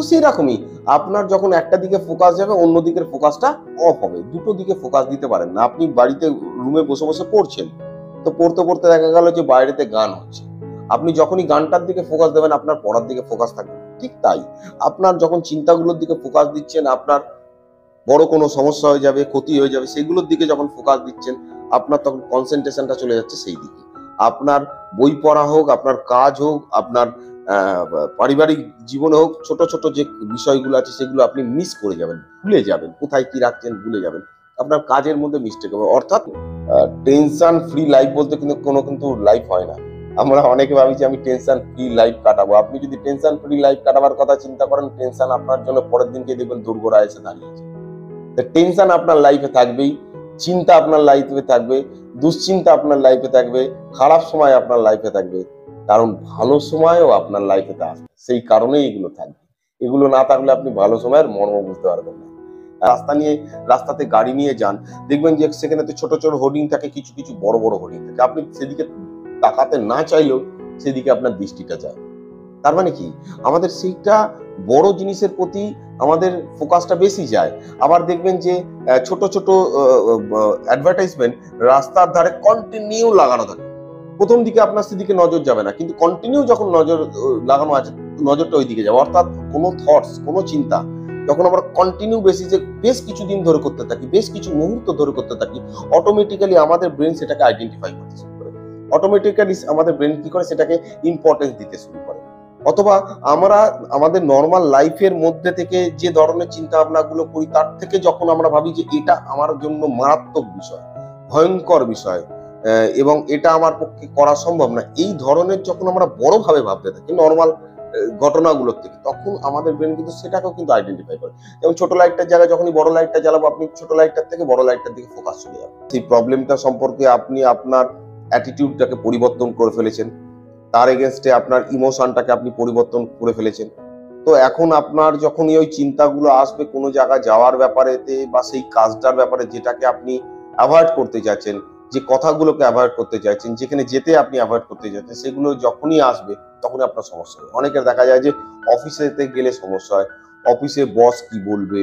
তো সেরকমই আপনার যখন একটা দিকে ফোকাস যাবে অন্য দিকের ফোকাসটা অফ হবে। দুটো দিকে ফোকাস দিতে পারেন না। আপনি বাড়িতে রুমে বসে বসে পড়ছেন, তো পড়তে পড়তে দেখা গেল যে বাইরেতে গান হচ্ছে, আপনি যখনই গানটার দিকে ফোকাস দেবেন আপনার পড়ার দিকে ফোকাস থাকবে। ঠিক তাই আপনার যখন চিন্তাগুলোর দিকে ফোকাস দিচ্ছেন আপনার বড় কোনো সমস্যা হয়ে যাবে, ক্ষতি হয়ে যাবে, সেগুলোর দিকে যখন ফোকাস দিচ্ছেন আপনার তখন কনসেন্ট্রেশনটা চলে যাচ্ছে সেই দিকে। আপনার বই পড়া হোক, আপনার কাজ হোক, আপনার পারিবারিক জীবনে হোক, ছোট ছোট যে বিষয়গুলো আছে সেগুলো আপনি মিস করে যাবেন, ভুলে যাবেন, কোথায় কি রাখছেন ভুলে যাবেন, আপনার কাজের মধ্যে মিস্টেক হবে। অর্থাৎ টেনশন ফ্রি লাইফ বলতে কিন্তু লাইফ হয় না। আমরা অনেকে ভাবি যে আমি টেনশন ফ্রি লাইফ কাটাবো। আপনি যদি টেনশন ফ্রি লাইফ কাটাবার কথা চিন্তা করেন, টেনশন আপনার জন্য পরের দিনকে দেখবেন দুর্গরা এসে দাঁড়িয়েছে। টেনশন আপনার লাইফে থাকবেই, চিন্তা আপনার লাইফে থাকবে, দুশ্চিন্তা আপনার লাইফে থাকবে, খারাপ সময় আপনার লাইফে থাকবে, কারণ ভালো সময়ও আপনার লাইফেতে আসবে। সেই কারণেই এগুলো থাকবে। এগুলো না থাকলে আপনি ভালো সময়ের মর্ম বুঝতে পারবেন না। রাস্তাতে গাড়ি নিয়ে যান, দেখবেন যে সেখানে তো ছোট ছোট হোর্ডিং থাকে, কিছু কিছু বড় বড় হোর্ডিং থাকে। আপনি সেদিকে তাকাতে না চাইলেও সেদিকে আপনার দৃষ্টিটা যায়। তার মানে কি আমাদের সেইটা বড় জিনিসের প্রতি আমাদের ফোকাসটা বেশি যায়। আবার দেখবেন যে ছোট ছোট অ্যাডভার্টাইজমেন্ট রাস্তার ধারে কন্টিনিউ লাগানো থাকে। প্রথম দিকে আপনার সেদিকে নজর যাবে না, কিন্তু কন্টিনিউ যখন নজর লাগানো আছে নজরটা ওই দিকে যাবে। অর্থাৎ কোনো থটস, কোনো চিন্তা যখন আমরা কন্টিনিউ বেসিসে বেশ কিছুদিন ধরে করতে থাকি, বেশ কিছু মুহূর্ত ধরে করতে থাকি, অটোমেটিক্যালি আমাদের ব্রেন সেটাকে আইডেন্টিফাই করতে শুরু করে। অটোমেটিক্যালি আমাদের ব্রেন কি করে, সেটাকে ইম্পর্টেন্স দিতে শুরু করে। অথবা আমরা আমাদের নর্মাল লাইফের মধ্যে থেকে যে ধরনের চিন্তা ভাবনা গুলো করি, তার থেকে যখন আমরা ভাবি যে এটা আমার জন্য মারাত্মক বিষয়, ভয়ঙ্কর বিষয়, এবং এটা আমার পক্ষে করা সম্ভব না, এই ধরনের যখন আমরা বড়ভাবে ভাবতে থাকি নর্মাল ঘটনাগুলোর থেকে, তখন আমাদের ব্রেন কিন্তু সেটাকেও কিন্তু আইডেন্টিফাই করে। যেমন ছোট লাইটটার জায়গায় যখনই বড় লাইটটা জ্বালাবো, আপনি ছোট লাইটটার থেকে বড় লাইটটার দিকে ফোকাস চলে যাবে। সেই প্রবলেমটা সম্পর্কে আপনি আপনার অ্যাটিটিউডটাকে পরিবর্তন করে ফেলেছেন, তার এগেনস্টে আপনার ইমোশনটাকে আপনি পরিবর্তন করে ফেলেছেন। তো এখন আপনার যখনই ওই চিন্তাগুলো আসবে কোনো জায়গায় যাওয়ার ব্যাপারেতে বা সেই কাজটার ব্যাপারে যেটাকে আপনি অ্যাভয়েড করতে চাচ্ছেন, যে কথাগুলোকে অ্যাভয়েড করতে চাইছেন, যেখানে যেতে আপনি অ্যাভয়েড করতে চাচ্ছেন, সেগুলো যখনই আসবে তখনই আপনার সমস্যা হবে। অনেকের দেখা যায় যে অফিসেতে গেলে সমস্যা হয়, অফিসে বস কি বলবে,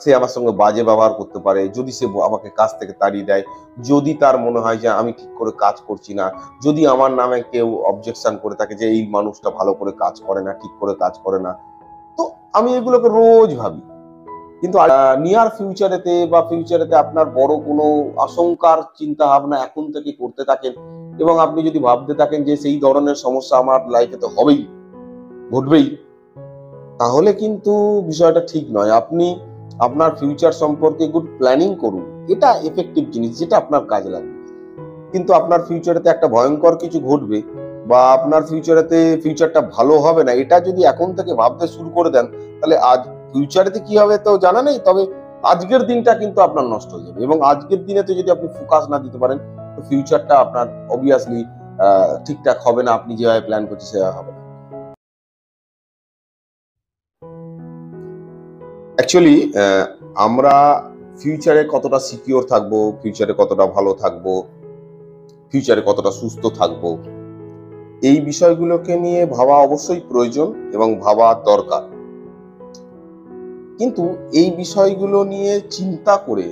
সে আমার সঙ্গে বাজে ব্যবহার করতে পারে, যদি সে আমাকে কাজ থেকে তাড়িয়ে দেয়, যদি তার মনে হয় যে আমি ঠিক করে কাজ করছি না, যদি আমার নামে কেউ অবজেকশন করে থাকে যে এই মানুষটা ভালো করে কাজ করে না, ঠিক করে কাজ করে না, তো আমি এগুলোকে রোজ ভাবি। কিন্তু নিয়ার ফিউচারেতে বা ফিউচারেতে আপনার বড় কোনো আশঙ্কার চিন্তা ভাবনা এখন থেকে করতে থাকেন, এবং আপনি যদি ভাবতে থাকেন যে সেই ধরনের সমস্যা আমার লাইফে তো হবেই, ঘটবেই, তাহলে কিন্তু বিষয়টা ঠিক নয়। আপনি আপনার ফিউচার সম্পর্কে গুড প্ল্যানিং করুন, এটা এফেক্টিভ জিনিস যেটা আপনার কাজে লাগবে। কিন্তু আপনার ফিউচারেতে একটা ভয়ঙ্কর কিছু ঘটবে বা আপনার ফিউচারটা ভালো হবে না, এটা যদি এখন থেকে ভাবতে শুরু করে দেন, তাহলে আজ ফিউচারেতে কি হবে তো জানা নেই, তবে আজকের দিনটা কিন্তু আপনার নষ্ট হয়ে যাবে। এবং আজকের দিনেতে যদি আপনি ফোকাস না দিতে পারেন, তো ফিউচারটা আপনার অবভিয়াসলি ঠিকঠাক হবে না, আপনি যেভাবে প্ল্যান করছেন সেভাবে হবে না। অ্যাকচুয়ালি আমরা ফিউচারে কতটা সিকিউর থাকবো, ফিউচারে কতটা ভালো থাকবো, ফিউচারে কতটা সুস্থ থাকবো, এই বিষয়গুলোকে নিয়ে ভাবা অবশ্যই প্রয়োজন এবং ভাবা দরকার। কিন্তু এই বিষয়গুলো নিয়ে চিন্তা করে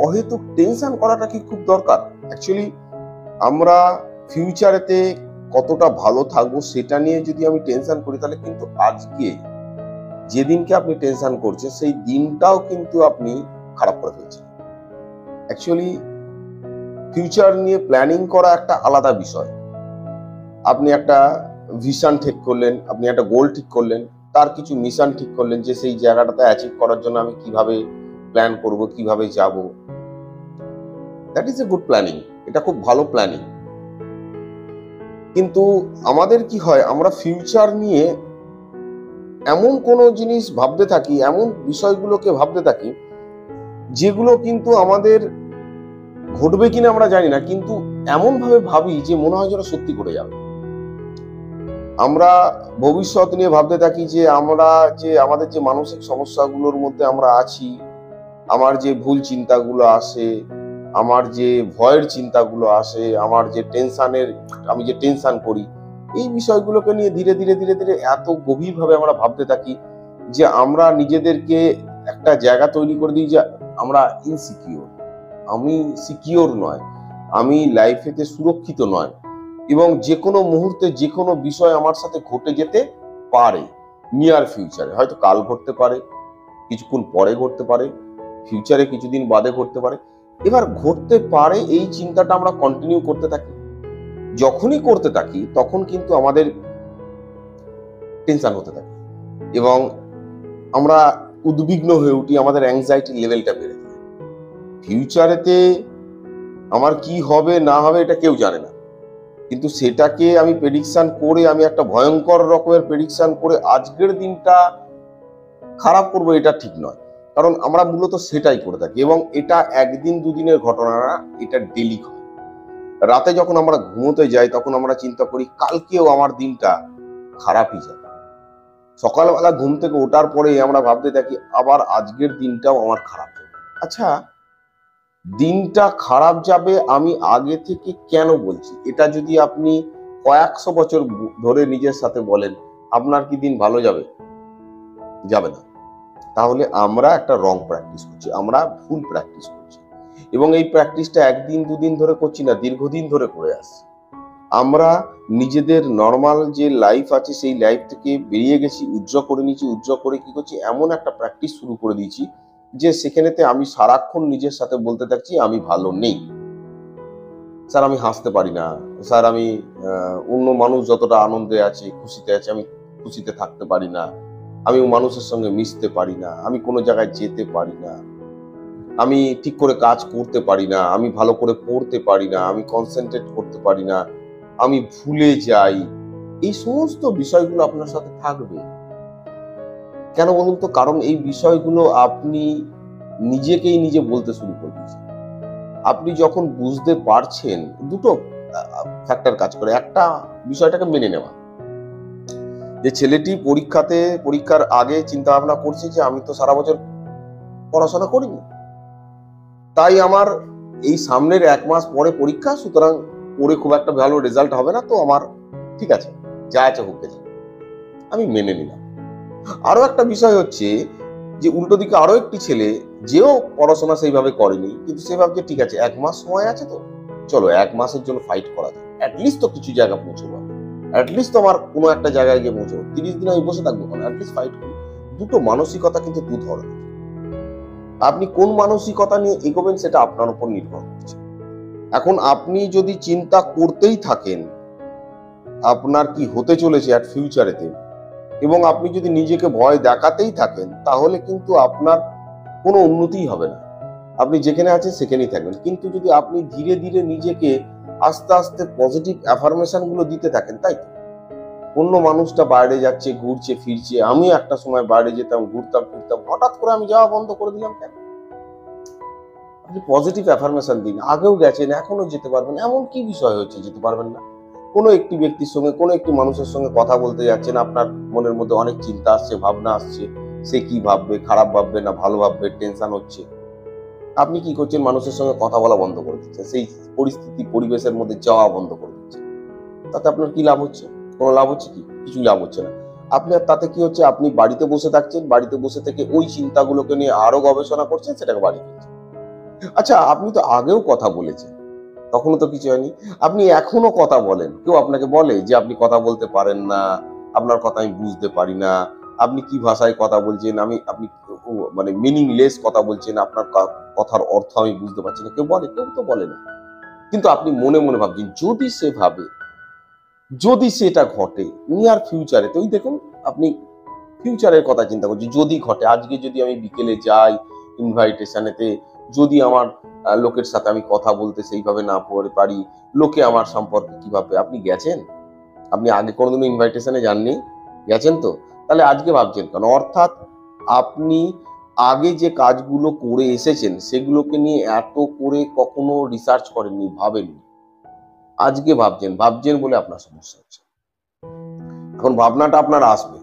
অহেতুক টেনশন করাটা কি খুব দরকার? অ্যাকচুয়ালি আমরা ফিউচারেতে কতটা ভালো থাকবো সেটা নিয়ে যদি আমি টেনশন করি, তাহলে কিন্তু আজকে যেদিনকে আপনি টেনশন করছেন সেই দিনটাও কিন্তু আপনি খারাপ করে ফেলছেন। অ্যাকচুয়ালি ফিউচার নিয়ে প্ল্যানিং করা একটা আলাদা বিষয়। আপনি একটা ভিশন ঠিক করলেন, আপনি একটা গোল ঠিক করলেন, তার কিছু মিশন ঠিক করলেন যে সেই জায়গাটাতে অ্যাচিভ করার জন্য আমি কিভাবে প্ল্যান করব, কিভাবে যাব। That is a good planning, এটা খুব ভালো প্ল্যানিং। কিন্তু আমাদের কি হয়, আমরা ফিউচার নিয়ে এমন কোনো জিনিস ভাবতে থাকি, এমন বিষয়গুলোকে ভাবতে থাকি যেগুলো কিন্তু আমাদের ঘটবে কিনা আমরা জানি না, কিন্তু এমন ভাবে ভাবি যে মনে হয় যেন সত্যি করে যাবে। আমরা ভবিষ্যৎ নিয়ে ভাবতে থাকি যে আমাদের যে মানসিক সমস্যাগুলোর মধ্যে আমরা আছি, আমার যে ভুল চিন্তাগুলো আসে, আমার যে ভয়ের চিন্তাগুলো আসে, আমার যে আমি যে টেনশন করি, এই বিষয়গুলোকে নিয়ে ধীরে ধীরে ধীরে ধীরে এত গভীরভাবে আমরা ভাবতে থাকি যে আমরা নিজেদেরকে একটা জায়গা তৈরি করে দিই যে আমরা ইনসিকিউর, আমি সিকিউর নয়, আমি লাইফেতে সুরক্ষিত নয়, এবং যে কোনো মুহূর্তে যে কোনো বিষয় আমার সাথে ঘটে যেতে পারে। নিয়ার ফিউচারে হয়তো কাল ঘটতে পারে, কিছুক্ষণ পরে ঘটতে পারে, ফিউচারে কিছুদিন বাদে ঘটতে পারে। এবার ঘটতে পারে এই চিন্তাটা আমরা কন্টিনিউ করতে থাকি। যখনই করতে থাকি তখন কিন্তু আমাদের টেনশন হতে থাকে এবং আমরা উদ্বিগ্ন হয়ে উঠি, আমাদের অ্যাংজাইটি লেভেলটা বেড়ে যায়। ফিউচারেতে আমার কি হবে না হবে এটা কেউ জানে না, কিন্তু সেটাকে আমি প্রেডিকশন করে, আমি একটা ভয়ঙ্কর রকমের প্রেডিকশন করে আজকের দিনটা খারাপ করবো, এটা ঠিক নয়। কারণ আমরা মূলত সেটাই করে থাকি এবং এটা একদিন দুদিনের ঘটনা না, এটা ডেলি হয়। রাতে যখন আমরা ঘুমোতে যাই তখন আমরা চিন্তা করি কালকেও আমার দিনটা খারাপই যাবে। সকালবেলা ঘুম থেকে ওঠার পরে আমরা ভাবতে থাকি আবার আজকের দিনটাও আমার খারাপ যাবে। আচ্ছা, দিনটা খারাপ যাবে আমি আগে থেকে কেন বলছি? এটা যদি আপনি কয়েকশো বছর ধরে নিজের সাথে বলেন, আপনার কি দিন ভালো যাবে? যাবে না। তাহলে আমরা একটা রং প্র্যাকটিস করছি, আমরা ভুল প্র্যাকটিস করছি, এবং এই প্র্যাকটিসটা একদিন দুদিন ধরে করছি না, দীর্ঘদিন ধরে করে আসছি। আমরা নিজেদের নর্মাল যে লাইফ আছে সেই লাইফ থেকে বেরিয়ে গেছি, উজ্জ্বল করে নিয়েছি, উজ্জ্বল করে কি করছি, এমন একটা প্র্যাকটিস শুরু করে দিয়েছি যে সেখানেতে আমি সারাক্ষণ নিজের সাথে বলতে থাকছি আমি ভালো নেই, স্যার আমি হাসতে পারি না, স্যার আমি অন্য মানুষ যতটা আনন্দে আছে খুশিতে আছে আমি খুশিতে থাকতে পারি না, আমি মানুষের সঙ্গে মিশতে পারি না, আমি কোনো জায়গায় যেতে পারি না, আমি ঠিক করে কাজ করতে পারি না, আমি ভালো করে পড়তে পারি না, আমি কনসেন্ট্রেট করতে পারি না, আমি ভুলে যাই। এই সমস্ত বিষয়গুলো আপনার সাথে থাকবে। কেন বলুন তো? কারণ এই বিষয়গুলো আপনি নিজেকেই নিজে বলতে শুরু করে দিয়েছেন। আপনি যখন বুঝতে পারছেন, দুটো ফ্যাক্টর কাজ করে। একটা, বিষয়টাকে মেনে নেওয়া, যে ছেলেটি পরীক্ষার আগে চিন্তা ভাবনা করছে যে আমি তো সারা বছর পড়াশোনা করিনি, তাই আমার এই সামনের 1 মাস পরে পরীক্ষা, সুতরাং পড়ে খুব একটা ভালো রেজাল্ট হবে না, তো আমার ঠিক আছে, যা আছে হোক গেছে, আমি মেনে নিলাম। আরো একটা বিষয় হচ্ছে যে উল্টো দিকে আরো একটি ছেলে, যেও পড়াশোনা সেইভাবে করেনি, কিন্তু সে ভাবছে ঠিক আছে 1 মাস সময় আছে, তো চলো 1 মাসের জন্য ফাইট করা যায়, অ্যাটলিস্ট তো কিছু জায়গা পৌঁছবো, অ্যাটলিস্ট তোমার কোনো একটা জায়গায় গিয়ে পৌঁছবো, 30 দিন আমি বসে থাকবো কেন, অ্যাটলিস্ট ফাইট করি। দুটো মানসিকতা কিন্তু দু ধরনের। আপনি কোন মানসিকতা নিয়ে এগোবেন সেটা আপনার উপর নির্ভর করছে। এখন আপনি যদি চিন্তা করতেই থাকেন আপনার কি হতে চলেছে অ্যাট ফিউচারেতে, এবং আপনি যদি নিজেকে ভয় দেখাতেই থাকেন, তাহলে কিন্তু আপনার কোনো উন্নতিই হবে না, আপনি যেখানে আছেন সেখানেই থাকবেন। কিন্তু যদি আপনি ধীরে ধীরে নিজেকে আস্তে আস্তে পজিটিভ অ্যাফার্মেশন গুলো দিতে থাকেন, তাই তো অন্য মানুষটা বাইরে যাচ্ছে, ঘুরছে ফিরছে, আমি একটা সময় বাইরে যেতাম, ঘুরতাম ফিরতাম, হঠাৎ করে আমি যাওয়া বন্ধ করে দিলাম কেন? আপনি পজিটিভ অ্যাফার্মেশন দিন, আগেও গেছেন, এখনো যেতে পারবেন, এমন কি বিষয় হচ্ছে যেতে পারবেন না? কোনো একটি ব্যক্তির সঙ্গে, কোনো একটি মানুষের সঙ্গে কথা বলতে যাচ্ছেন, আপনার মনের মধ্যে অনেক চিন্তা আসছে, ভাবনা আসছে, সে কি ভাববে, খারাপ ভাববে না ভালো ভাববে, টেনশন হচ্ছে, আপনি কি করছেন? মানুষের সঙ্গে কথা বলা বন্ধ করে দিচ্ছেন, সেই পরিস্থিতি পরিবেশের মধ্যে যাওয়া বন্ধ করে দিচ্ছেন। তাতে আপনার কি লাভ হচ্ছে? কোনো লাভ হচ্ছে কি? কিছুই লাভ হচ্ছে না। আপনার তাতে কি হচ্ছে? আপনি বাড়িতে বসে থাকছেন, বাড়িতে বসে থেকে ওই চিন্তাগুলোকে নিয়ে আরো গবেষণা করছেন, সেটাকে বাড়ি ফেলছেন। আচ্ছা, আপনি তো আগেও কথা বলেছেন, তখনও তো কিছু হয়নি। আপনি এখনো কথা বলেন, কেউ আপনাকে বলে যে আপনি কথা বলতে পারেন না, আপনার কথা আমি বুঝতে পারি না, আপনি কি ভাষায় কথা বলছেন, আপনি মানে মিনিংলেস কথা বলছেন, আপনার কথার অর্থ আমি বুঝতে পারছি না, কেউ বলে? কেউ তো বলে না। কিন্তু আপনি মনে মনে ভাবছেন, যদি সে ভাবে, যদি সেটা ঘটে নিয়ার ফিউচারে, তো ওই দেখুন আপনি ফিউচারের কথা চিন্তা করছি, যদি ঘটে, আজকে যদি আমি বিকেলে যাই ইনভাইটেশনেতে, যদি আমার লোকের সাথে আমি কথা বলতে সেইভাবে না পারি, লোকে আমার সম্পর্কে কি ভাববে? আপনি গেছেন? আপনি আগে কোনোদিনও ইনভাইটেশনে যাননি? গেছেন তো? তাহলে আজকে ভাবছেন কেন? অর্থাৎ আপনি আগে যে কাজগুলো করে এসেছেন সেগুলোকে নিয়ে এত করে কখনো রিসার্চ করেননি, ভাবেননি। আজকে ভাবছেন বলে আপনার সমস্যা হচ্ছে। এখন ভাবনাটা আপনার আসবে,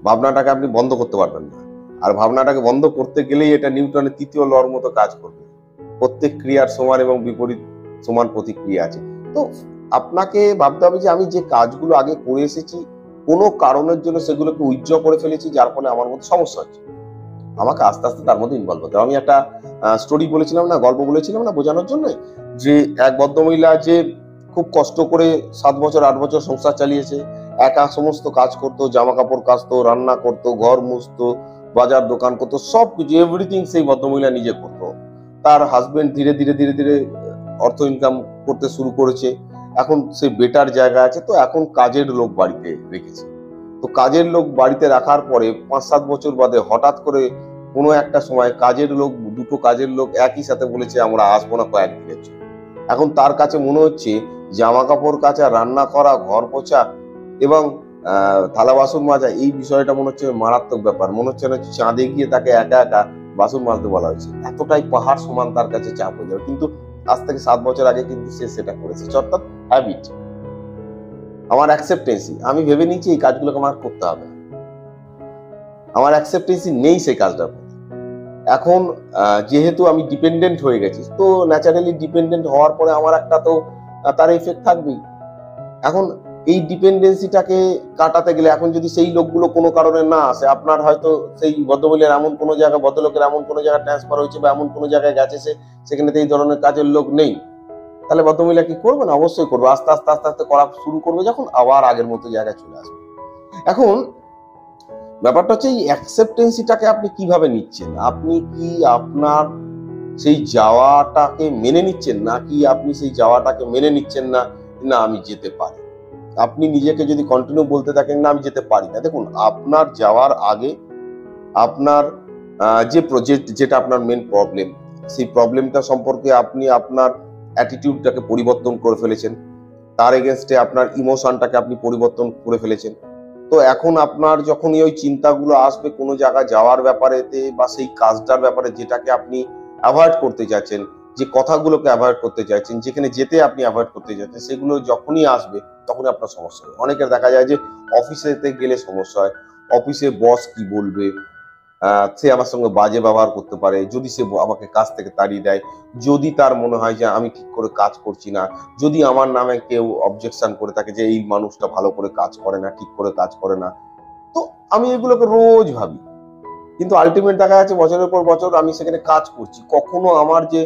ভাবনাটাকে আপনি বন্ধ করতে পারবেন না। আর ভাবনাটাকে বন্ধ করতে গেলেই এটা নিউটনের ৩য় লর মতো কাজ করবে। প্রত্যেক ক্রিয়ার সমান এবং বিপরীত সমান প্রতিক্রিয়া আছে। তো আপনাকে ভাবতে হবে যে আমি যে কাজগুলো আগে করে এসেছি কোনো কারণের জন্য সেগুলোকে উইথড্র করে ফেলেছি, যার ফলে আমার মধ্যে সমস্যা হচ্ছে। আমাকে আস্তে আস্তে তার মধ্যে ইনভলভ হতে হবে। আমি একটা স্টোরি বলেছিলাম না, গল্প বলেছিলাম না বোঝানোর জন্য, যে এক ভদ্রমহিলা যে খুব কষ্ট করে 7 বছর 8 বছর সংসার চালিয়েছে, একা সমস্ত কাজ করতো, জামা কাপড় কাচতো, রান্না করতো, ঘর মুছতো, বাজার দোকান করতো, সবকিছু এভরিথিং সেই ভদ্রমহিলা নিজে করতো। তার হাজবেন্ড ধীরে ধীরে ধীরে ধীরে অর্থ ইনকাম করতে শুরু করেছে, এখন সে বেটার জায়গা আছে, তো এখন কাজের লোক বাড়িতে রেখেছে। তো কাজের লোক বাড়িতে রাখার পরে 5-7 বছর বাদে হঠাৎ করে কোনো একটা সময় কাজের লোক, দুটো কাজের লোক একই সাথে বলেছে আমরা আসবো না কয়েকদিনের জন্য। এখন তার কাছে মনে হচ্ছে জামা কাপড় কাচা, রান্না করা, ঘর পোছা এবং থালা বাসন মাজা, এই বিষয়টা মনে হচ্ছে মারাত্মক ব্যাপার। মনে হচ্ছে না চাঁদে গিয়ে তাকে একা একা বাসন মাজতে বলা হয়েছে, এতটাই পাহাড় সমান তার কাছে চাপ হয়ে যাবে। কিন্তু আজ থেকে 7 বছর আগে কিন্তু সে সেটা করেছে, অর্থাৎ হ্যাবিট। আমার অ্যাকসেপ্টেন্সি, আমি ভেবে নিয়েছি এই কাজগুলোকে আমার করতে হবে, আমার অ্যাকসেপ্টেন্সি নেই সেই কাজটার প্রতি। এখন যেহেতু আমি ডিপেন্ডেন্ট হয়ে গেছি, তো ন্যাচারালি ডিপেন্ডেন্ট হওয়ার পরে আমার একটা তো তার এফেক্ট থাকবেই। এখন এই ডিপেন্ডেন্সিটাকে কাটাতে গেলে এখন যদি সেই লোকগুলো কোনো কারণে না আসে, আপনার হয়তো সেই ভদ্রমহিলার এমন কোনো জায়গায়, ভদ্রলোকের এমন কোনো জায়গায় ট্রান্সফার হয়েছে বা এমন কোনো জায়গায় গেছে সেখানে এই ধরনের কাজের লোক নেই, তাহলে ভদ্রমহিলা কি করবে না? অবশ্যই করবে। আস্তে আস্তে আস্তে আস্তে করা শুরু করবে, যখন আবার আগের মতো জায়গায় চলে আসবে। এখন ব্যাপারটা হচ্ছে এই অ্যাকসেপ্টেন্সিটাকে আপনি কিভাবে নিচ্ছেন। আপনি কি আপনার সেই যাওয়াটাকে মেনে নিচ্ছেন, নাকি আপনি সেই যাওয়াটাকে মেনে নিচ্ছেন না, না আমি যেতে পারি। আপনি নিজেকে যদি কন্টিনিউ বলতে থাকেন না আমি যেতে পারি না, দেখুন আপনার যাওয়ার আগে আপনার যে প্রজেক্ট, যেটা আপনার মেন প্রবলেম, সেই প্রবলেমটা সম্পর্কে আপনি আপনার অ্যাটিটিউডটাকে পরিবর্তন করে ফেলেছেন, তার এগেনস্টে আপনার ইমোশনটাকে আপনি পরিবর্তন করে ফেলেছেন। তো এখন আপনার যখনই ওই চিন্তাগুলো আসবে কোনো জায়গায় যাওয়ার ব্যাপারেতে বা সেই কাজটার ব্যাপারে যেটাকে আপনি অ্যাভয়েড করতে চাইছেন, যে কথাগুলোকে অ্যাভয়েড করতে চাইছেন, যেখানে যেতে আপনি অ্যাভয়েড করতে চাইছেন, সেগুলো যখনই আসবে তখনই আপনার সমস্যা হবে। অনেকের দেখা যায় যে অফিসেতে গেলে সমস্যা হয়, অফিসে বস কি বলবে, সে আমার সঙ্গে বাজে ব্যবহার করতে পারে, যদি সে আমাকে কাজ থেকে তাড়িয়ে দেয়, যদি তার মনে হয় যে আমি ঠিক করে কাজ করছি না, যদি আমার নামে কেউ অবজেকশন করে থাকে যে এই মানুষটা ভালো করে কাজ করে না, ঠিক করে কাজ করে না, তো আমি এগুলোকে রোজ ভাবি। কিন্তু আলটিমেট দেখা যাচ্ছে বছরের পর বছর আমি সেখানে কাজ করছি, কখনো আমার যে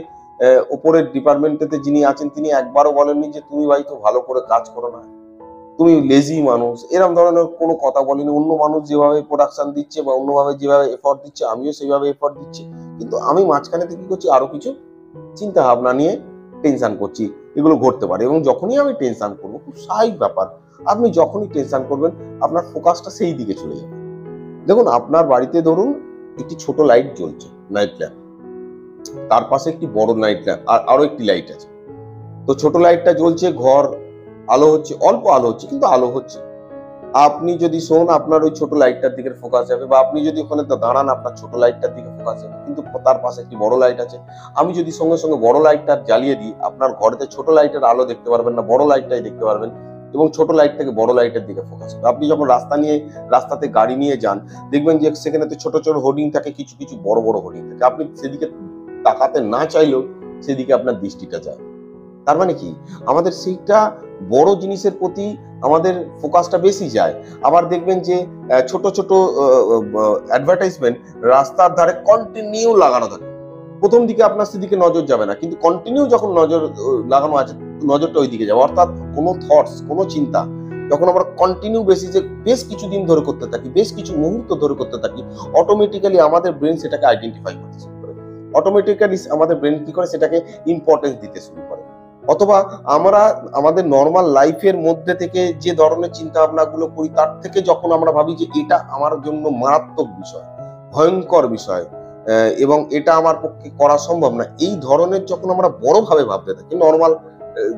ওপরের ডিপার্টমেন্টেতে যিনি আছেন তিনি একবারও বলেননি যে তুমি ভাই তো ভালো করে কাজ করো না, তুমি লেজি মানুষ, এরকম ধরনের কোনো কথা বলেনি। অন্য মানুষ যেভাবে প্রোডাকশন দিচ্ছে বা অন্যভাবে যেভাবে এফর্ট দিচ্ছে আমিও সেইভাবে এফর্ট দিচ্ছি, কিন্তু আমি মাঝখানে থেকে কি করছি, আরো কিছু চিন্তা ভাবনা নিয়ে টেনশন করছি, এগুলো ঘটতে পারে। এবং যখনই আমি টেনশন করবো, খুব স্বাভাবিক ব্যাপার, আপনি যখনই টেনশন করবেন আপনার ফোকাসটা সেই দিকে চলে যাবে। দেখুন আপনার বাড়িতে ধরুন একটি ছোট লাইট জ্বলছে, নাইট ল্যাম্প, তার পাশে একটি বড় নাইট ল্যাম্প আর আরো একটি লাইট আছে। তো ছোট লাইটটা জ্বলছে, ঘর আলো হচ্ছে, অল্প আলো হচ্ছে কিন্তু আলো হচ্ছে। আপনি যদি শোন আপনার ওই ছোট লাইটটার দিকে ফোকাস যাবে, বা আপনি যদি ওখানে দাঁড়ান আপনার ছোট লাইটটার দিকে ফোকাস যাবে, কিন্তু তার পাশে একটি বড় লাইট আছে। আমি যদি সঙ্গে সঙ্গে বড় লাইটটা জ্বালিয়ে দিই, আপনার ঘরেতে ছোট লাইটের আলো দেখতে পারবেন না, বড় লাইটটাই দেখতে পারবেন, এবং ছোট লাইট থেকে বড় লাইটের দিকে ফোকাস হবে। আপনি যখন রাস্তাতে গাড়ি নিয়ে যান, দেখবেন যে সেখানে তো ছোট ছোট হোর্ডিং থাকে, কিছু কিছু বড় বড় হোর্ডিং থাকে, আপনি সেদিকে তাকাতে না চাইলেও সেদিকে আপনার দৃষ্টিটা যায়। তার মানে কি, আমাদের সেইটা বড় জিনিসের প্রতি আমাদের ফোকাসটা বেশি যায়। আবার দেখবেন যে ছোট ছোট অ্যাডভার্টাইজমেন্ট রাস্তার ধারে কন্টিনিউ লাগানো থাকে, প্রথম দিকে আপনার সেদিকে নজর যাবে না, কিন্তু কন্টিনিউ যখন নজর লাগানো আছে নজরটা ওই দিকে যাবে। অর্থাৎ কোনো থটস, কোনো চিন্তা যখন আমরা কন্টিনিউ বেসিসে বেশ কিছুদিন ধরে করতে থাকি, বেশ কিছু মুহূর্ত ধরে করতে থাকি, অটোমেটিক্যালি আমাদের ব্রেন সেটাকে আইডেন্টিফাই করতে শুরু করে, অটোমেটিক্যালি আমাদের ব্রেন কি করে সেটাকে ইম্পর্টেন্স দিতে শুরু করে। অথবা আমরা আমাদের নর্মাল লাইফের মধ্যে থেকে যে ধরনের চিন্তা ভাবনা গুলো করি, তার থেকে যখন আমরা ভাবি যে এটা আমার জন্য মারাত্মক বিষয়, ভয়ঙ্কর বিষয়, এবং এটা আমার পক্ষে করা সম্ভব না, এই ধরনের যখন আমরা বড়ভাবে ভাবতে থাকি নর্মাল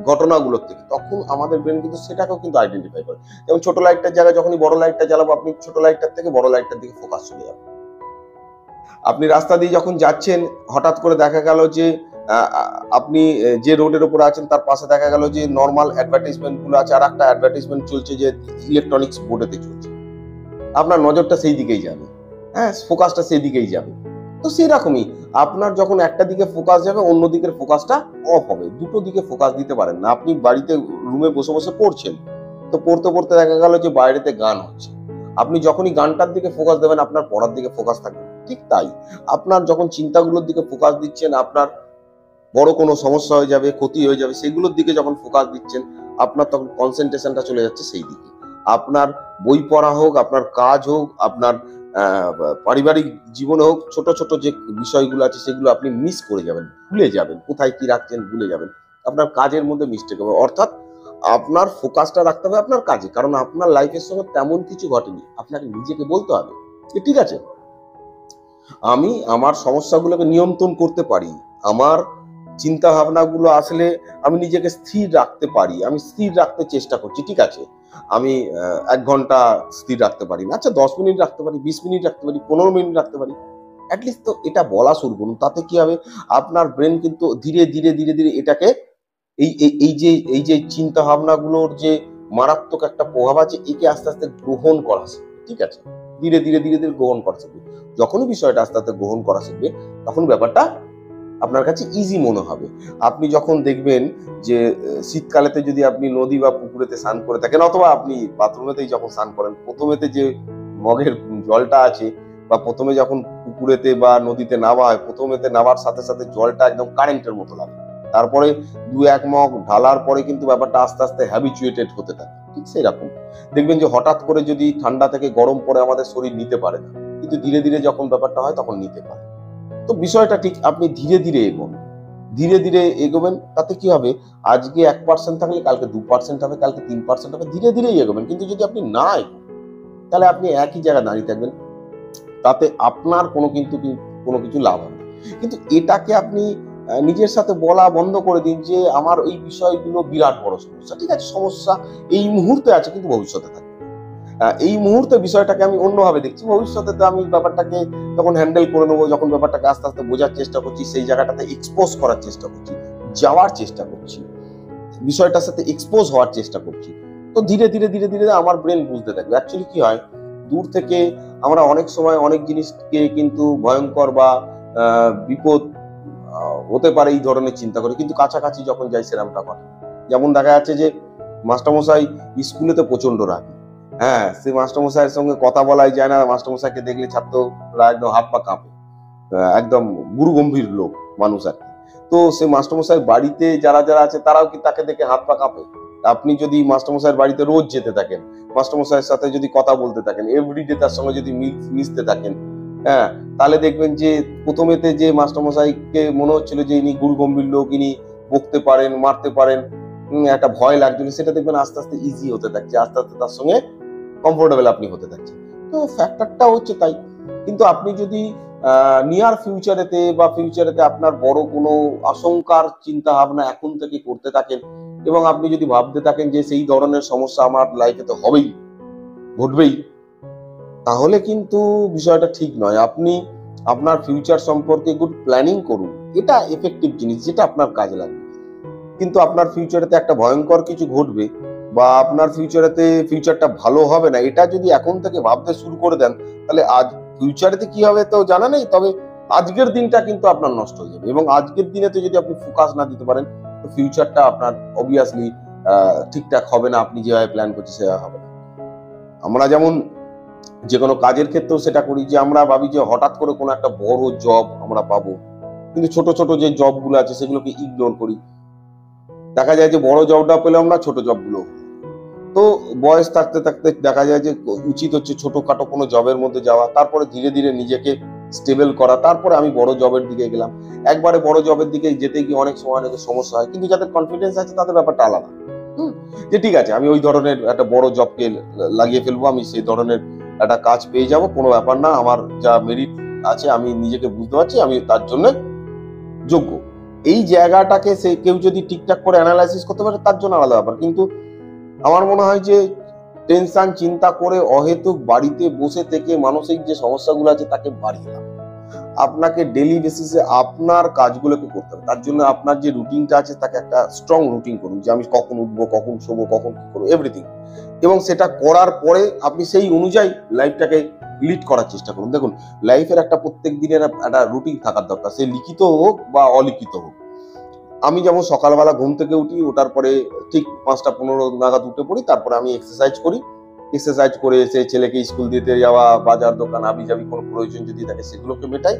ঘটনাগুলোর থেকে, তখন আমাদের ব্রেন কিন্তু সেটাকেও কিন্তু আইডেন্টিফাই করে। যেমন ছোট লাইটটার জায়গায় যখনই বড় লাইটটা জ্বালাবো, আপনি ছোট লাইটটার থেকে বড় লাইটটার দিকে ফোকাস চলে যাবে। আপনি রাস্তা দিয়ে যখন যাচ্ছেন, হঠাৎ করে দেখা গেল যে আপনি যে রোডের উপর আছেন তার পাশে দেখা গেল যে নর্মাল অ্যাডভার্টাইজমেন্ট গুলো আছে, আর একটা অ্যাডভার্টাইজমেন্ট চলছে যে ইলেকট্রনিক্স বোর্ডেতে চলছে, আপনার নজরটা সেই দিকেই যাবে, হ্যাঁ, ফোকাসটা সেই দিকেই যাবে। তো সেরকমই আপনার যখন একটা দিকে ফোকাস যাবে অন্য দিকের ফোকাসটা অফ হবে। দুটো দিকে ফোকাস দিতে পারেন না। আপনি বাড়িতে রুমে বসে বসে পড়ছেন, তো পড়তে পড়তে দেখা গেল যে বাইরেতে গান হচ্ছে। আপনি যখনই গানটার দিকে ফোকাস দেবেন আপনার পড়ার দিকে ফোকাস থাকবে। ঠিক তাই আপনার যখন চিন্তাগুলোর দিকে ফোকাস দিচ্ছেন আপনার বড় কোনো সমস্যা হয়ে যাবে, ক্ষতি হয়ে যাবে, সেগুলোর দিকে যখন ফোকাস দিচ্ছেন আপনার তখন কনসেন্ট্রেশনটা চলে যাচ্ছে সেই দিকে। আপনার বই পড়া হোক, আপনার কাজ হোক, আপনার পারিবারিক জীবনে হোক, ছোট ছোট যে বিষয়গুলো আছে সেগুলো আপনি মিস করে যাবেন, ভুলে যাবেন, কোথায় কি রাখছেন ভুলে যাবেন। আপনার কাজের মধ্যে মিস্টেক হবে। অর্থাৎ আপনার ফোকাসটা রাখতে হবে আপনার কাজে, কারণ আপনার লাইফের সঙ্গে তেমন কিছু ঘটেনি। আপনাকে নিজেকে বলতে হবে যে ঠিক আছে, আমি আমার সমস্যাগুলোকে নিয়ন্ত্রণ করতে পারি, আমার চিন্তা ভাবনাগুলো আসলে আমি নিজেকে স্থির রাখতে পারি, আমি স্থির রাখতে চেষ্টা করছি। ঠিক আছে, আমি 1 ঘন্টা স্থির রাখতে পারি না, আচ্ছা 10 মিনিট রাখতে পারি, 20 মিনিট রাখতে পারি, 15 মিনিট রাখতে পারি। অ্যাটলিস্ট তো এটা বলা শুরু করুন। তাতে কি হবে, আপনার ব্রেন কিন্তু ধীরে ধীরে ধীরে ধীরে এটাকে এই যে চিন্তা ভাবনাগুলোর যে মারাত্মক একটা প্রভাব আছে একে আস্তে আস্তে গ্রহণ করা শিখবে। ঠিক আছে, ধীরে ধীরে ধীরে ধীরে গ্রহণ করা শিখবে। যখনই বিষয়টা আস্তে আস্তে গ্রহণ করা শিখবে তখন ব্যাপারটা আপনার কাছে ইজি মনে হবে। আপনি যখন দেখবেন যে শীতকালেতে যদি আপনি নদী বা পুকুরেতে স্নান করে থাকেন, অথবা আপনি বাথরুমেতেই যখন স্নান করেন, প্রথমেতে যে মগের জলটা আছে বা প্রথমে যখন পুকুরেতে বা নদীতে নামা হয়, প্রথমেতে নামার সাথে সাথে জলটা একদম কারেন্টের মতো লাগে। তারপরে 2-1 মগ ঢালার পরে কিন্তু ব্যাপারটা আস্তে আস্তে হ্যাবিচুয়েটেড হতে থাকে। ঠিক সেরকম দেখবেন যে হঠাৎ করে যদি ঠান্ডা থেকে গরম পরে আমাদের শরীর নিতে পারে না, কিন্তু ধীরে ধীরে যখন ব্যাপারটা হয় তখন নিতে পারে। তো বিষয়টা ঠিক আপনি ধীরে ধীরে এগোন, ধীরে ধীরে এগোবেন। তাতে কি হবে, আজকে 1% থাকলে কালকে 2% হবে, কালকে 3% হবে, ধীরে ধীরেই এগোবেন। কিন্তু যদি আপনি না এগোন তাহলে আপনি একই জায়গায় দাঁড়িয়ে থাকবেন, তাতে আপনার কোনো কিছু লাভ হবে না। কিন্তু এটাকে আপনি নিজের সাথে বলা বন্ধ করে দিন যে আমার এই বিষয়গুলো বিরাট বড় সমস্যা। ঠিক আছে, সমস্যা এই মুহূর্তে আছে কিন্তু ভবিষ্যতে থাকবে। এই মুহূর্তে বিষয়টাকে আমি অন্যভাবে দেখছি, ভবিষ্যতে তো আমি ব্যাপারটাকে যখন হ্যান্ডেল করে নেবো, যখন ব্যাপারটাকে আস্তে আস্তে বোঝার চেষ্টা করছি, সেই জায়গাটাতে এক্সপোজ করার চেষ্টা করছি, যাওয়ার চেষ্টা করছি, বিষয়টার সাথে এক্সপোজ হওয়ার চেষ্টা করছি। তো ধীরে ধীরে ধীরে ধীরে আমার ব্রেন বুঝতে থাকবে। অ্যাকচুয়ালি কি হয়, দূর থেকে আমরা অনেক সময় অনেক জিনিসকে কিন্তু ভয়ঙ্কর বা বিপদ হতে পারে এই ধরনের চিন্তা করি, কিন্তু কাছাকাছি যখন যাই সেরামটা ঘটে। যেমন দেখা যাচ্ছে যে মাস্টারমশাই স্কুলেতে প্রচন্ড রাগী, হ্যাঁ, সেই মাস্টারমশাইয়ের সঙ্গে কথা বলাই যায় না, মাস্টারমশাইকে দেখলে ছাত্ররা একদম হাত পা কাঁপে, একদম গুরু গম্ভীর লোক মানুষ আর কি। তো সেই মাস্টারমশাই বাড়িতে যারা যারা আছে তারাও কি তাকে দেখে হাত পা কাঁপে? আপনি যদি মাস্টারমশাইয়ের বাড়িতে রোজ যেতে থাকেন, মাস্টারমশাইয়ের সাথে যদি কথা বলতে থাকেন, এভরিডে তার সঙ্গে যদি মিশতে থাকেন, হ্যাঁ, তাহলে দেখবেন যে প্রথমেতে যে মাস্টারমশাইকে মনে হচ্ছিল যে ইনি গুরু গম্ভীর লোক, ইনি বকতে পারেন, মারতে পারেন, একটা ভয় লাগছিল, সেটা দেখবেন আস্তে আস্তে ইজি হতে থাকছে, আস্তে আস্তে তার সঙ্গে কমফোর্টেবল আপনি হতে থাকছেন। তো ফ্যাক্টরটা হচ্ছে তাই। কিন্তু আপনি যদি নিয়ার ফিউচারেতে আপনার বড় কোনো আশঙ্কার চিন্তা ভাবনা এখন থেকে করতে থাকেন এবং আপনি যদি ভাবতে থাকেন যে সেই ধরনের সমস্যা আমার লাইফে তো হবেই, ঘটবেই, তাহলে কিন্তু বিষয়টা ঠিক নয়। আপনি আপনার ফিউচার সম্পর্কে গুড প্ল্যানিং করুন, এটা এফেক্টিভ জিনিস যেটা আপনার কাজে লাগবে। কিন্তু আপনার ফিউচারেতে একটা ভয়ঙ্কর কিছু ঘটবে বা আপনার ফিউচারটা ভালো হবে না, এটা যদি এখন থেকে ভাবতে শুরু করে দেন, তাহলে আজ ফিউচারেতে কি হবে তো জানা নেই, তবে আজকের দিনটা কিন্তু আপনার নষ্ট হয়ে যাবে। এবং আজকের দিনেতে যদি আপনি ফোকাস না দিতে পারেন, তো ফিউচারটা আপনার অবভিয়াসলি ঠিকঠাক হবে না, আপনি যেভাবে প্ল্যান করছেন সেভাবে হবে না। আমরা যেমন যে কোনো কাজের ক্ষেত্রেও সেটা করি, যে আমরা ভাবি যে হঠাৎ করে কোনো একটা বড় জব আমরা পাবো, কিন্তু ছোট ছোট যে জবগুলো আছে সেগুলোকে ইগনোর করি। দেখা যায় যে বড় জবটা পেলাম না, ছোট জবগুলো। তো বয়স থাকতে থাকতে দেখা যায় যে উচিত হচ্ছে ছোটখাটো কোনো জবের মধ্যে যাওয়া, তারপরে ধীরে ধীরে নিজেকে স্টেবল করা, তারপরে আমি বড় জবের দিকে গেলাম। একবারে বড় জবের দিকে যেতে গিয়ে অনেক সময় অনেক সমস্যা হয়, কিন্তু যাদের কনফিডেন্স আছে তাদের ব্যাপারটা আলাদা। যে ঠিক আছে, আমি ওই ধরনের একটা বড় জবকে লাগিয়ে ফেলবো, আমি সেই ধরনের একটা কাজ পেয়ে যাব, কোনো ব্যাপার না, আমার যা মেরিট আছে আমি নিজেকে বুঝতে পারছি, আমি তার জন্য যোগ্য। এই জায়গাটাকে সে কেউ যদি ঠিকঠাক করে অ্যানালাইসিস করতে পারে তার জন্য আলাদা ব্যাপার। কিন্তু আমার মনে হয় যে টেনশন চিন্তা করে অহেতুক বাড়িতে বসে থেকে মানসিক যে সমস্যাগুলো আছে তাকে বাড়িয়ে দাও। আপনাকে ডেলি বেসিসে আপনার কাজগুলোকে করতে হবে। তার জন্য আপনার যে রুটিনটা আছে তাকে একটা স্ট্রং রুটিন করুন, যে আমি কখন উঠবো, কখন শোবো, কখন কি করবো, এভরিথিং। এবং সেটা করার পরে আপনি সেই অনুযায়ী লাইফটাকে লিড করার চেষ্টা করুন। দেখুন, লাইফের একটা প্রত্যেক দিনের একটা রুটিন থাকার দরকার, সে লিখিত হোক বা অলিখিত হোক। আমি যেমন সকালবেলা ঘুম থেকে উঠি, ওঠার পরে ঠিক 5টা 15 নাগাদ উঠে পড়ি, তারপরে আমি এক্সারসাইজ করি। এক্সারসাইজ করে এসে ছেলেকে স্কুল দিতে যাওয়া, বাজার দোকান আবি যাবি কোনো প্রয়োজন যদি থাকে সেগুলোকে মেটাই,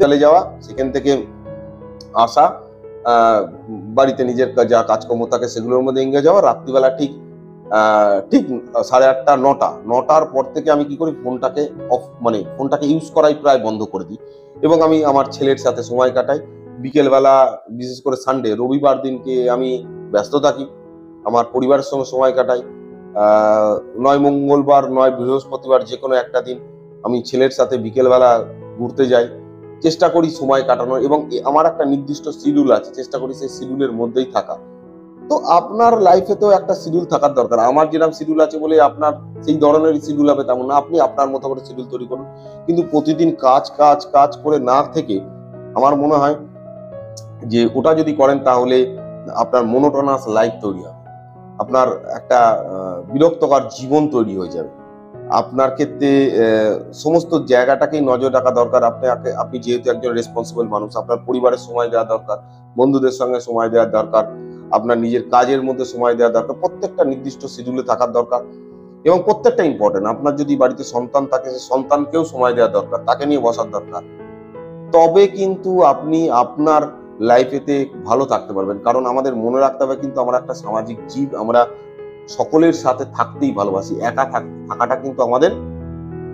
চলে যাওয়া, সেখান থেকে আসা, বাড়িতে নিজের যা কাজকর্ম থাকে সেগুলোর মধ্যে এঙ্গেজ যাওয়া। রাত্রিবেলা ঠিক ঠিক 8:30 9টার পর থেকে আমি কি করি, ফোনটাকে অফ, মানে ফোনটাকে ইউজ করাই প্রায় বন্ধ করে দিই, এবং আমি আমার ছেলের সাথে সময় কাটাই। বিকেলবেলা, বিশেষ করে সানডে, রবিবার দিনকে আমি ব্যস্ত থাকি, আমার পরিবারের সঙ্গে সময় কাটাই। নয় মঙ্গলবার নয় বৃহস্পতিবার, যে কোনো একটা দিন আমি ছেলের সাথে বিকেলবেলা ঘুরতে যাই। চেষ্টা করি সময় কাটানোর, এবং আমার একটা নির্দিষ্ট শিডিউল আছে, চেষ্টা করি সেই শিডিউলের মধ্যেই থাকা। তো আপনার লাইফে তো একটা শিডিউল থাকার দরকার। আমার যেরকম শিডিউল আছে বলে আপনার সেই ধরনের শিডিউল হবে তেমন না। আপনি আপনার মতো করে শিডিউল তৈরি করুন, কিন্তু প্রতিদিন কাজ কাজ কাজ করে না থেকে আমার মনে হয় যে ওটা যদি করেন তাহলে আপনার মোনোটোনাস লাইফ তৈরি হবে, আপনার একটা বিরক্তকর জীবন তৈরি হয়ে যাবে। আপনার ক্ষেত্রে সমস্ত জায়গাটাকেই নজর রাখা দরকার। আপনি যেহেতু একজন রেসপন্সিবল মানুষ, আপনার পরিবারের সময় দেওয়া দরকার, বন্ধুদের সঙ্গে সময় দেওয়ার দরকার, আপনার নিজের কাজের মধ্যে সময় দেওয়া দরকার। প্রত্যেকটা নির্দিষ্ট শিডিউলে থাকার দরকার, এবং প্রত্যেকটা ইম্পর্টেন্ট। আপনার যদি বাড়িতে সন্তান থাকে, সে সন্তানকেও সময় দেওয়া দরকার, তাকে নিয়ে বসার দরকার। তবে কিন্তু আপনি আপনার লাইফেতে ভালো থাকতে পারবেন। কারণ আমাদের মনে রাখতে হবে, কিন্তু আমরা একটা সামাজিক জীব, আমরা সকলের সাথে থাকতেই ভালোবাসি। একা থাকাটা কিন্তু আমাদের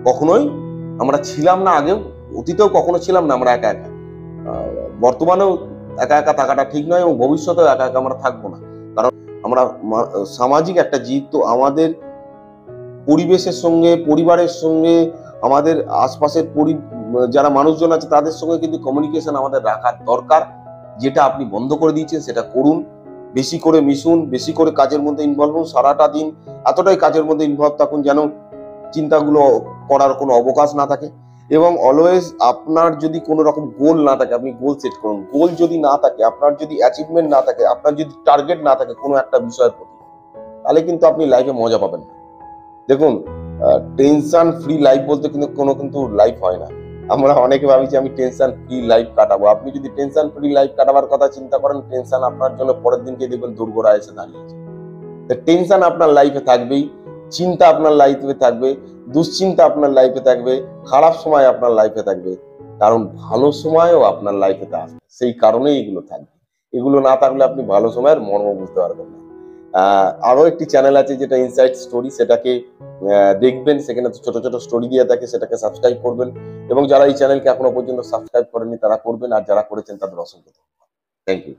কখনোই, আমরা ছিলাম না আগেও, অতীতেও কখনো ছিলাম না আমরা একা একা। বর্তমানেও একা একা থাকাটা ঠিক নয়, এবং ভবিষ্যতেও একা একা আমরা থাকবো না। কারণ আমরা সামাজিক একটা জীব। তো আমাদের পরিবেশের সঙ্গে, পরিবারের সঙ্গে, আমাদের আশপাশের যারা মানুষজন আছে তাদের সঙ্গে কিন্তু কমিউনিকেশন আমাদের রাখার দরকার। যেটা আপনি বন্ধ করে দিয়েছেন সেটা করুন। বেশি করে মিশুন, বেশি করে কাজের মধ্যে ইনভলভ হন। সারাটা দিন এতটাই কাজের মধ্যে ইনভলভ থাকুন যেন চিন্তাগুলো করার কোনো অবকাশ না থাকে। এবং অলওয়েজ আপনার যদি কোনো রকম গোল না থাকে, আপনি গোল সেট করুন। গোল যদি না থাকে, আপনার যদি অ্যাচিভমেন্ট না থাকে, আপনার যদি টার্গেট না থাকে কোনো একটা বিষয়ের প্রতি, তাহলে কিন্তু আপনি লাইফে মজা পাবেন না। দেখুন, টেনশন ফ্রি লাইফ বলতে কিন্তু লাইফ হয় না। আমরা অনেকে ভাবি যে আমি টেনশন ফ্রি লাইফ কাটাবো। আপনি যদি টেনশন ফ্রি লাইফ কাটাবার কথা চিন্তা করেন, টেনশন আপনার জন্য পরের দিনকে দেখবেন দোরগোড়া এসে দাঁড়িয়েছে। টেনশন আপনার লাইফে থাকবেই, চিন্তা আপনার লাইফে থাকবে, দুশ্চিন্তা আপনার লাইফে থাকবে, খারাপ সময় আপনার লাইফে থাকবে। কারণ ভালো সময়ও আপনার লাইফে আসবে, সেই কারণেই এগুলো থাকবে। এগুলো না থাকলে আপনি ভালো সময়ের মর্ম বুঝতে পারবেন না। আরো একটি চ্যানেল আছে যেটা ইনসাইট স্টোরি, সেটাকে দেখবেন। সেখানে ছোট ছোট স্টোরি দিয়ে থাকে, সেটাকে সাবস্ক্রাইব করবেন। এবং যারা এই চ্যানেলকে এখনো পর্যন্ত সাবস্ক্রাইব করেননি তারা করবেন, আর যারা করেছেন তাদের অসংখ্য ধন্যবাদ। Thank you.